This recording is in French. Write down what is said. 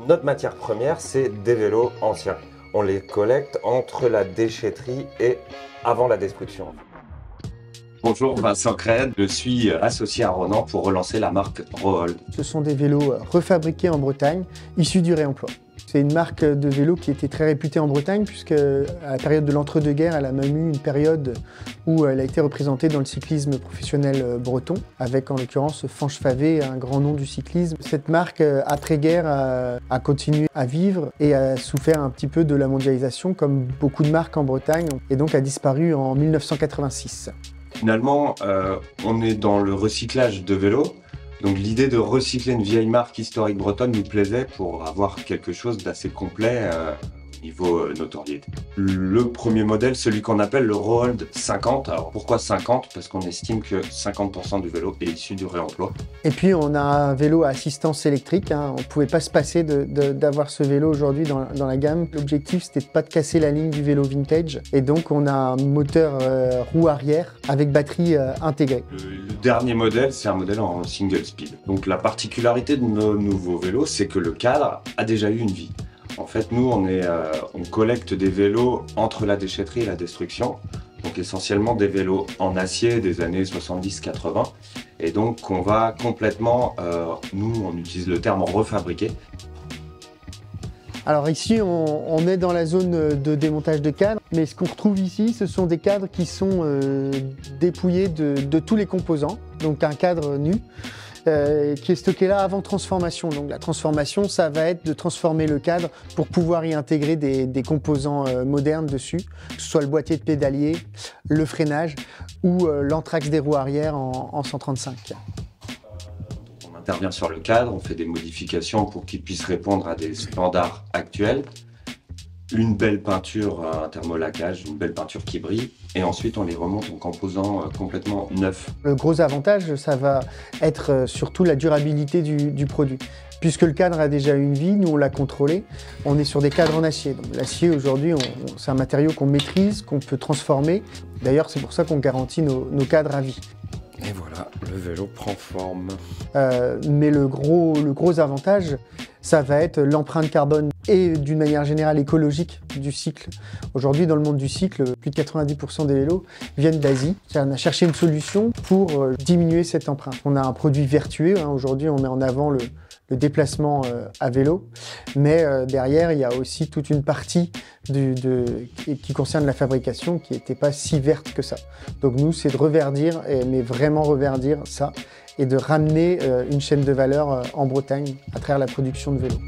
Notre matière première, c'est des vélos anciens. On les collecte entre la déchetterie et avant la destruction. Bonjour, Vincent Crède, je suis associé à Ronan pour relancer la marque Rohold. Ce sont des vélos refabriqués en Bretagne, issus du réemploi. C'est une marque de vélo qui était très réputée en Bretagne puisque à la période de l'entre-deux-guerres, elle a même eu une période où elle a été représentée dans le cyclisme professionnel breton, avec en l'occurrence Fanche Favé, un grand nom du cyclisme. Cette marque, après-guerre, a continué à vivre et a souffert un petit peu de la mondialisation comme beaucoup de marques en Bretagne et donc a disparu en 1986. Finalement, on est dans le recyclage de vélos. Donc l'idée de recycler une vieille marque historique bretonne nous plaisait pour avoir quelque chose d'assez complet niveau notoriété. Le premier modèle, celui qu'on appelle le Rohold 50. Alors pourquoi 50? Parce qu'on estime que 50% du vélo est issu du réemploi. Et puis on a un vélo à assistance électrique, hein. On ne pouvait pas se passer d'avoir ce vélo aujourd'hui dans la gamme. L'objectif, c'était de pas de casser la ligne du vélo vintage. Et donc on a un moteur roue arrière avec batterie intégrée. Le dernier modèle, c'est un modèle en single speed. Donc la particularité de nos nouveaux vélos, c'est que le cadre a déjà eu une vie. En fait, nous, on collecte des vélos entre la déchetterie et la destruction. Donc essentiellement des vélos en acier des années 70-80. Et donc on va complètement, nous on utilise le terme refabriquer. Alors ici, on est dans la zone de démontage de cadres, mais ce qu'on retrouve ici, ce sont des cadres qui sont dépouillés de tous les composants, donc un cadre nu, qui est stocké là avant transformation. Donc la transformation, ça va être de transformer le cadre pour pouvoir y intégrer des composants modernes dessus, que ce soit le boîtier de pédalier, le freinage ou l'anthrax des roues arrière en 135. On intervient sur le cadre, on fait des modifications pour qu'il puisse répondre à des standards actuels. Une belle peinture, un thermolaquage, une belle peinture qui brille, et ensuite on les remonte en composants complètement neufs. Le gros avantage, ça va être surtout la durabilité du produit. Puisque le cadre a déjà une vie, nous on l'a contrôlé, on est sur des cadres en acier. Donc l'acier aujourd'hui, c'est un matériau qu'on maîtrise, qu'on peut transformer. D'ailleurs, c'est pour ça qu'on garantit nos cadres à vie. Et voilà, le vélo prend forme. Mais le gros avantage, ça va être l'empreinte carbone et d'une manière générale écologique du cycle. Aujourd'hui, dans le monde du cycle, plus de 90% des vélos viennent d'Asie. On a cherché une solution pour diminuer cette empreinte. On a un produit vertueux, hein. Aujourd'hui, on met en avant le déplacement à vélo, mais derrière, il y a aussi toute une partie qui concerne la fabrication qui n'était pas si verte que ça. Donc nous, c'est de reverdir, mais vraiment reverdir ça, et de ramener une chaîne de valeur en Bretagne à travers la production de vélos.